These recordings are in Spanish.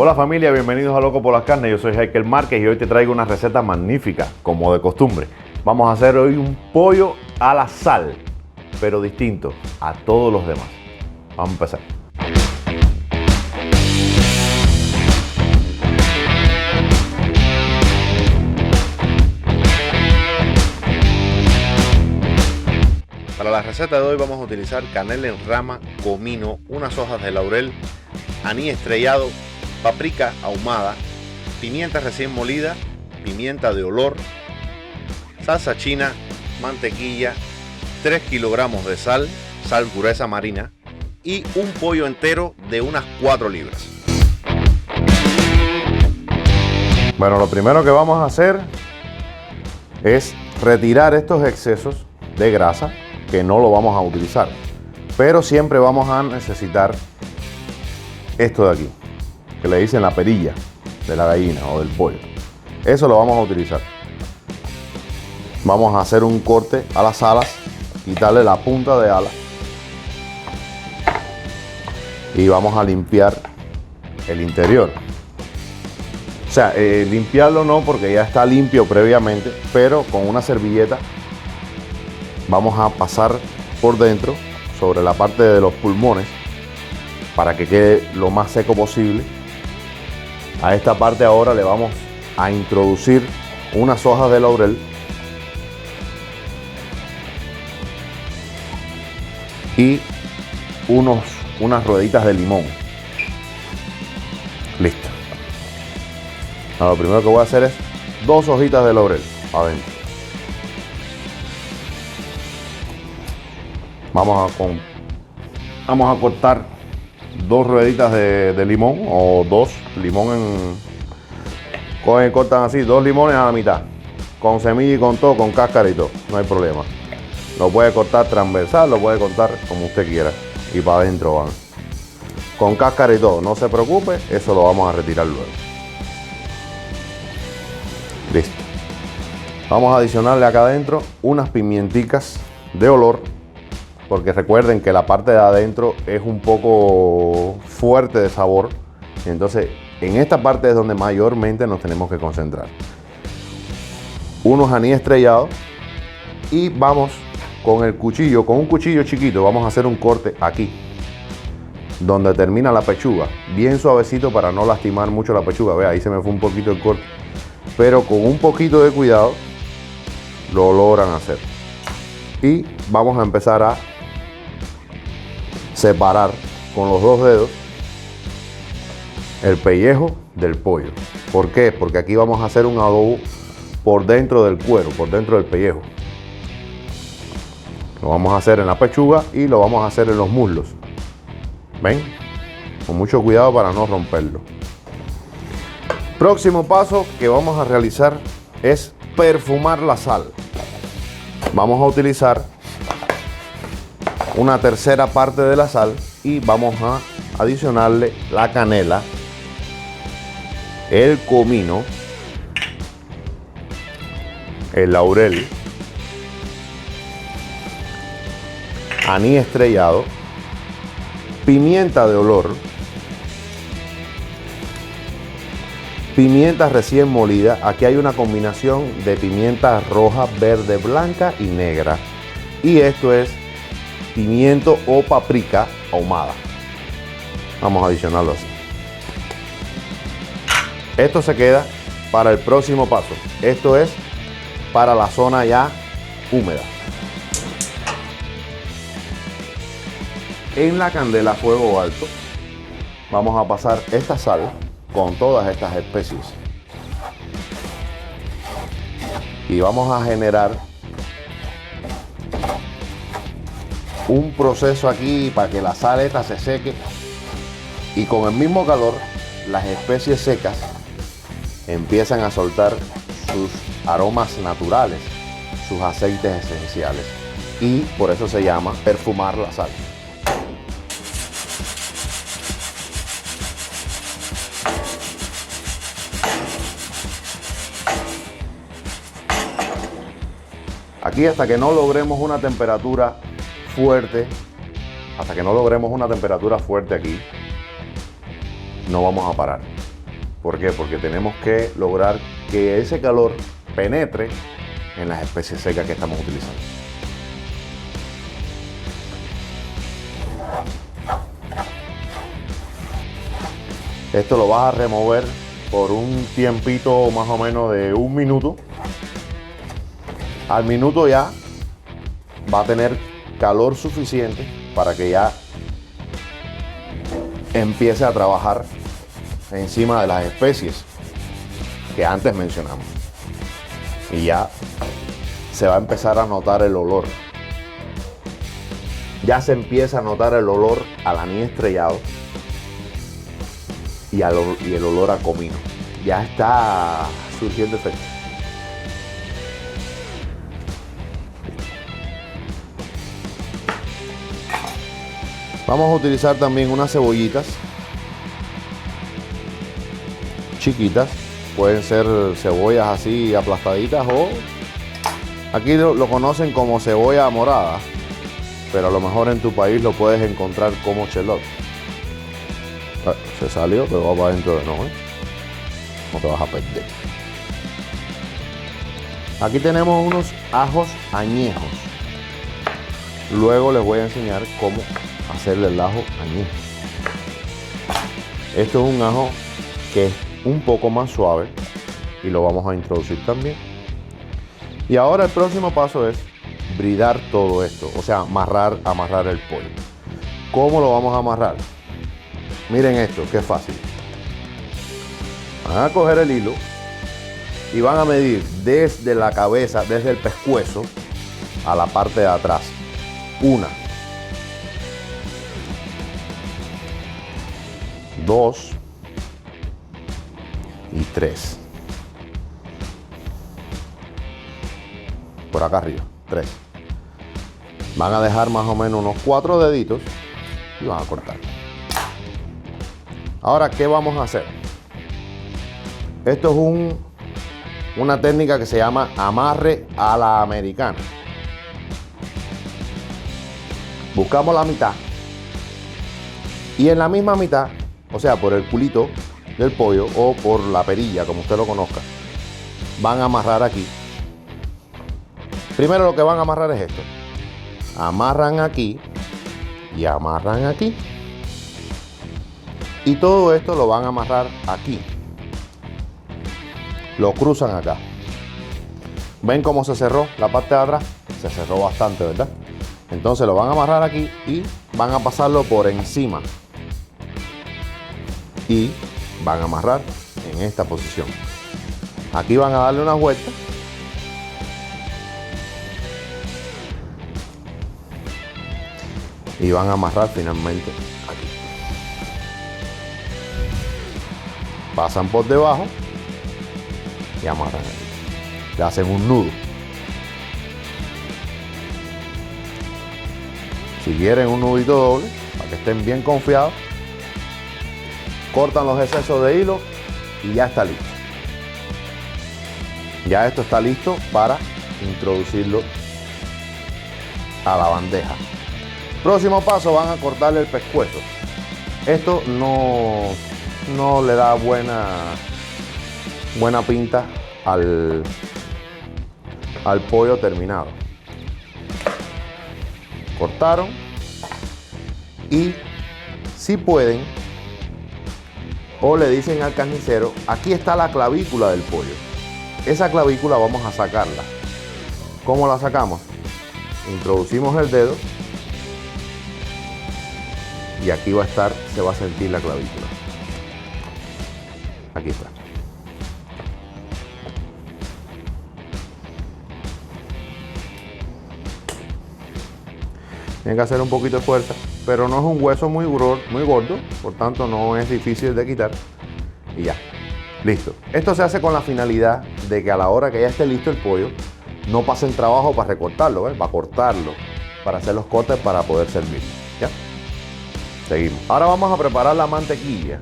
Hola familia, bienvenidos a Loco por las Carnes. Yo soy Heikel Márquez y hoy te traigo una receta magnífica, como de costumbre. Vamos a hacer hoy un pollo a la sal, pero distinto a todos los demás. Vamos a empezar. Para la receta de hoy vamos a utilizar canela en rama, comino, unas hojas de laurel, anís estrellado, paprika ahumada, pimienta recién molida, pimienta de olor, salsa china, mantequilla, 3 kilogramos de sal, sal gruesa marina y un pollo entero de unas 4 libras. Bueno, lo primero que vamos a hacer es retirar estos excesos de grasa que no lo vamos a utilizar, pero siempre vamos a necesitar esto de aquí, que le dicen la perilla de la gallina o del pollo. Eso lo vamos a utilizar. Vamos a hacer un corte a las alas, quitarle la punta de ala y vamos a limpiar el interior. O sea, limpiarlo no, porque ya está limpio previamente, pero con una servilleta vamos a pasar por dentro sobre la parte de los pulmones para que quede lo más seco posible. A esta parte ahora le vamos a introducir unas hojas de laurel y unas rueditas de limón. Listo. Ahora, lo primero que voy a hacer es 2 hojitas de laurel adentro. Vamos a cortar 2 rueditas de limón o 2 limón cortan así 2 limones a la mitad, con semilla y con todo, con cáscara y todo, no hay problema. Lo puede cortar transversal, lo puede cortar como usted quiera y para adentro van con cáscara y todo, no se preocupe, eso lo vamos a retirar luego. Listo. Vamos a adicionarle acá adentro unas pimienticas de olor, porque recuerden que la parte de adentro es un poco fuerte de sabor, entonces en esta parte es donde mayormente nos tenemos que concentrar. Unos anís estrellados y vamos con el cuchillo, con un cuchillo chiquito, vamos a hacer un corte aquí, donde termina la pechuga, bien suavecito para no lastimar mucho la pechuga. Vea, ahí se me fue un poquito el corte, pero con un poquito de cuidado lo logran hacer. Y vamos a empezar a separar con los 2 dedos el pellejo del pollo. ¿Por qué? Porque aquí vamos a hacer un adobo por dentro del cuero, por dentro del pellejo. Lo vamos a hacer en la pechuga y lo vamos a hacer en los muslos. ¿Ven? Con mucho cuidado para no romperlo. Próximo paso que vamos a realizar es perfumar la sal. Vamos a utilizar una tercera parte de la sal y vamos a adicionarle la canela, el comino, el laurel, anís estrellado, pimienta de olor, pimienta recién molida. Aquí hay una combinación de pimienta roja, verde, blanca y negra, y esto es pimiento o paprika ahumada. Vamos a adicionarlo así. Esto se queda para el próximo paso. Esto es para la zona ya húmeda. En la candela a fuego alto vamos a pasar esta sal con todas estas especies y vamos a generar un proceso aquí para que la sal esta se seque, y con el mismo calor las especies secas empiezan a soltar sus aromas naturales, sus aceites esenciales, y por eso se llama perfumar la sal. Aquí hasta que no logremos una temperatura fuerte, aquí, no vamos a parar. ¿Por qué? Porque tenemos que lograr que ese calor penetre en las especies secas que estamos utilizando. Esto lo vas a remover por un tiempito más o menos de 1 minuto. Al minuto ya va a tener calor suficiente para que ya empiece a trabajar encima de las especies que antes mencionamos. Y ya se va a empezar a notar el olor. Ya se empieza a notar el olor al anís estrellado y el olor a comino. Ya está surgiendo efecto. Vamos a utilizar también unas cebollitas chiquitas. Pueden ser cebollas así aplastaditas o aquí lo conocen como cebolla morada, pero a lo mejor en tu país lo puedes encontrar como shallot. Se salió, pero va para adentro de nuevo, ¿eh? No te vas a perder. Aquí tenemos unos ajos añejos. Luego les voy a enseñar cómo hacerle el ajo añejo. Esto es un ajo que es un poco más suave y lo vamos a introducir también. Y ahora el próximo paso es bridar todo esto, o sea, amarrar el pollo. ¿Cómo lo vamos a amarrar? Miren esto, qué fácil. Van a coger el hilo y van a medir desde la cabeza, desde el pescuezo a la parte de atrás. 1, 2 y 3. Por acá arriba, 3. Van a dejar más o menos unos 4 deditos y van a cortar. Ahora, ¿qué vamos a hacer? Esto es una técnica que se llama amarre a la americana. Buscamos la mitad y en la misma mitad, o sea, por el culito del pollo o por la perilla, como usted lo conozca, van a amarrar aquí. Primero lo que van a amarrar es esto. Amarran aquí y amarran aquí. Y todo esto lo van a amarrar aquí. Lo cruzan acá. ¿Ven cómo se cerró la parte de atrás? Se cerró bastante, ¿verdad? Entonces lo van a amarrar aquí y van a pasarlo por encima. Y van a amarrar en esta posición. Aquí van a darle una vuelta. Y van a amarrar finalmente aquí. Pasan por debajo y amarran aquí. Le hacen un nudo. Si quieren un nudito doble, para que estén bien confiados, cortan los excesos de hilo y ya está listo. Ya esto está listo para introducirlo a la bandeja. Próximo paso, van a cortarle el pescuezo. Esto no le da buena pinta al pollo terminado. Cortaron y si pueden o le dicen al carnicero, aquí está la clavícula del pollo. Esa clavícula vamos a sacarla. ¿Cómo la sacamos? Introducimos el dedo y aquí va a estar, se va a sentir la clavícula. Aquí está. Tienen que hacer un poquito de fuerza, pero no es un hueso muy gordo, por tanto no es difícil de quitar. Y ya, listo. Esto se hace con la finalidad de que a la hora que ya esté listo el pollo, no pasen trabajo para recortarlo, para cortarlo, para hacer los cortes para poder servirlo. ¿Ya? Seguimos. Ahora vamos a preparar la mantequilla.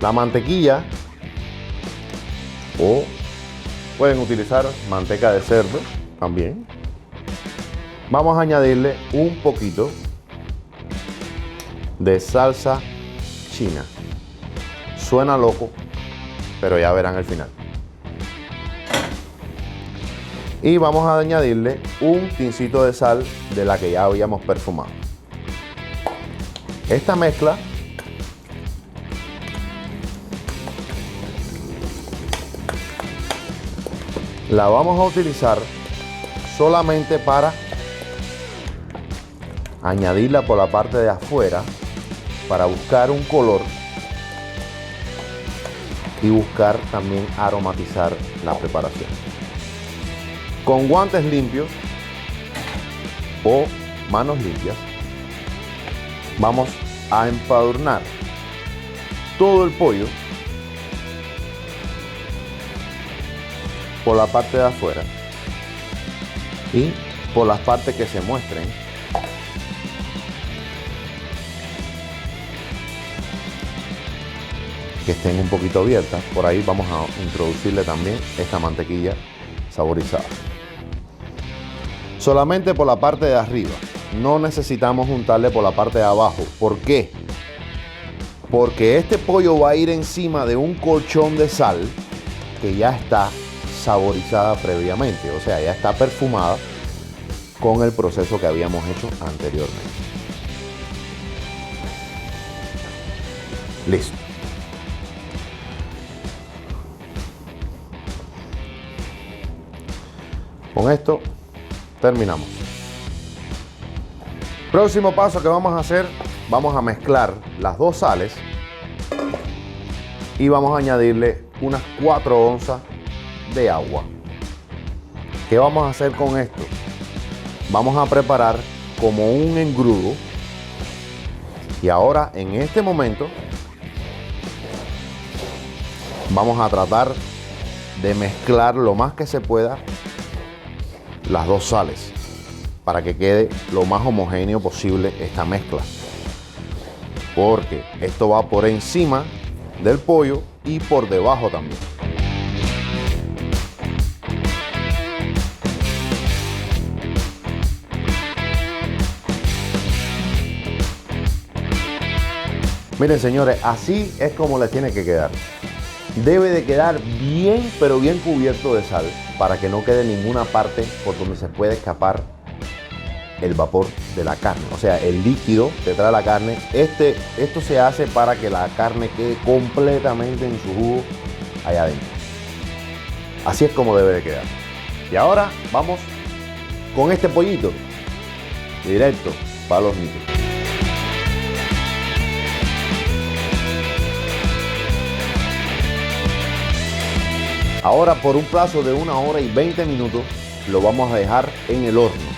La mantequilla, o pueden utilizar manteca de cerdo también. Vamos a añadirle un poquito de salsa china. Suena loco, pero ya verán el final. Y vamos a añadirle un pincito de sal de la que ya habíamos perfumado. Esta mezcla la vamos a utilizar solamente para añadirla por la parte de afuera para buscar un color y buscar también aromatizar la preparación. Con guantes limpios o manos limpias vamos a empadurnar todo el pollo por la parte de afuera y por las partes que se muestren que estén un poquito abiertas. Por ahí vamos a introducirle también esta mantequilla saborizada. Solamente por la parte de arriba. No necesitamos untarle por la parte de abajo. ¿Por qué? Porque este pollo va a ir encima de un colchón de sal que ya está saborizada previamente. O sea, ya está perfumada con el proceso que habíamos hecho anteriormente. Listo. Con esto terminamos. Próximo paso que vamos a hacer, vamos a mezclar las dos sales y vamos a añadirle unas 4 onzas de agua. ¿Qué vamos a hacer con esto? Vamos a preparar como un engrudo y ahora en este momento vamos a tratar de mezclar lo más que se pueda las dos sales para que quede lo más homogéneo posible esta mezcla, porque esto va por encima del pollo y por debajo también. Miren señores, así es como le tiene que quedar. Debe de quedar bien, pero bien cubierto de sal para que no quede ninguna parte por donde se puede escapar el vapor de la carne. O sea, el líquido que trae la carne. Esto se hace para que la carne quede completamente en su jugo allá adentro. Así es como debe de quedar. Y ahora vamos con este pollito directo para los niños. Ahora por un plazo de 1 hora y 20 minutos lo vamos a dejar en el horno.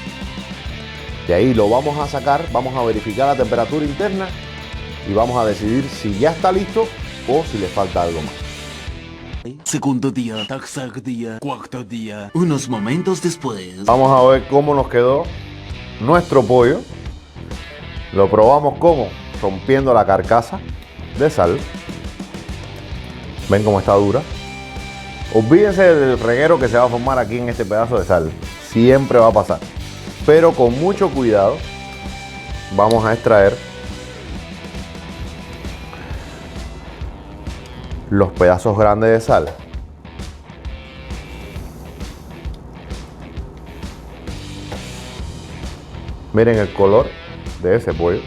De ahí lo vamos a sacar, vamos a verificar la temperatura interna y vamos a decidir si ya está listo o si le falta algo más. Segundo día, tercer día, cuarto día. Unos momentos después. Vamos a ver cómo nos quedó nuestro pollo. Lo probamos como rompiendo la carcasa de sal. Ven cómo está dura. Olvídense del reguero que se va a formar aquí en este pedazo de sal. Siempre va a pasar. Pero con mucho cuidado vamos a extraer los pedazos grandes de sal. Miren el color de ese pollo.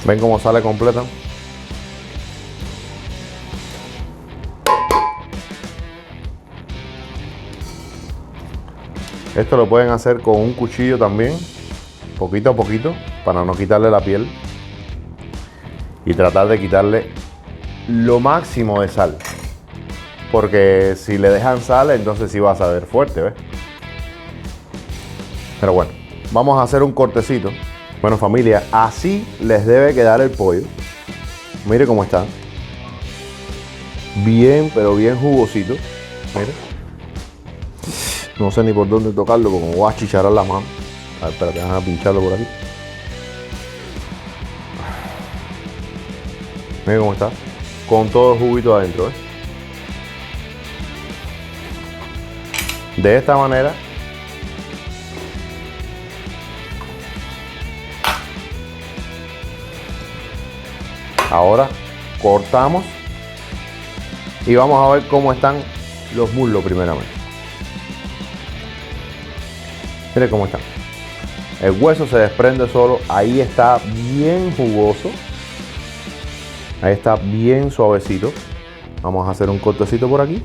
¿Ven cómo sale completa? Esto lo pueden hacer con un cuchillo también, poquito a poquito, para no quitarle la piel. Y tratar de quitarle lo máximo de sal. Porque si le dejan sal, entonces sí va a saber fuerte, ¿ves? Pero bueno, vamos a hacer un cortecito. Bueno familia, así les debe quedar el pollo. Mire cómo está. Bien, pero bien jugosito. Mire. No sé ni por dónde tocarlo porque me voy a chicharar la mano. A ver, espérate, déjame pincharlo por aquí. Miren cómo está. Con todo el juguito adentro, ¿eh? De esta manera ahora cortamos y vamos a ver cómo están los muslos primeramente. Miren cómo están. El hueso se desprende solo. Ahí está bien jugoso. Ahí está bien suavecito. Vamos a hacer un cortecito por aquí.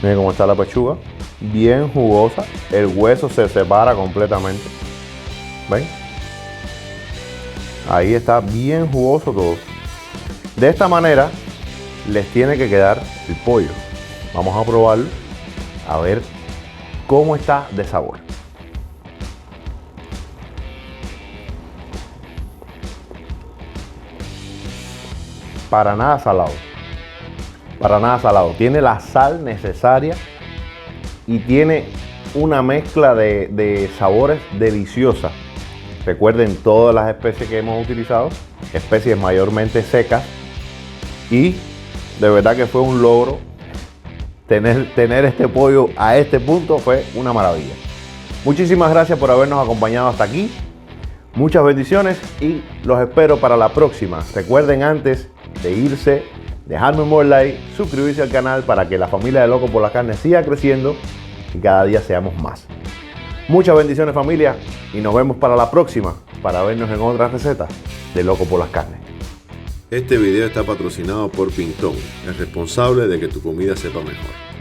Miren cómo está la pechuga. Bien jugosa. El hueso se separa completamente. ¿Ven? Ahí está bien jugoso todo. De esta manera les tiene que quedar el pollo. Vamos a probarlo. A ver cómo está de sabor. Para nada salado. Para nada salado. Tiene la sal necesaria y tiene una mezcla de sabores deliciosa. Recuerden todas las especies que hemos utilizado, especies mayormente secas, y de verdad que fue un logro tener este pollo a este punto. Fue una maravilla. Muchísimas gracias por habernos acompañado hasta aquí. Muchas bendiciones y los espero para la próxima. Recuerden, antes de irse, dejarme un buen like, suscribirse al canal para que la familia de Loco por la Carne siga creciendo y cada día seamos más. Muchas bendiciones, familia, y nos vemos para la próxima para vernos en otra receta de Loco por las Carnes. Este video está patrocinado por Pintón, el responsable de que tu comida sepa mejor.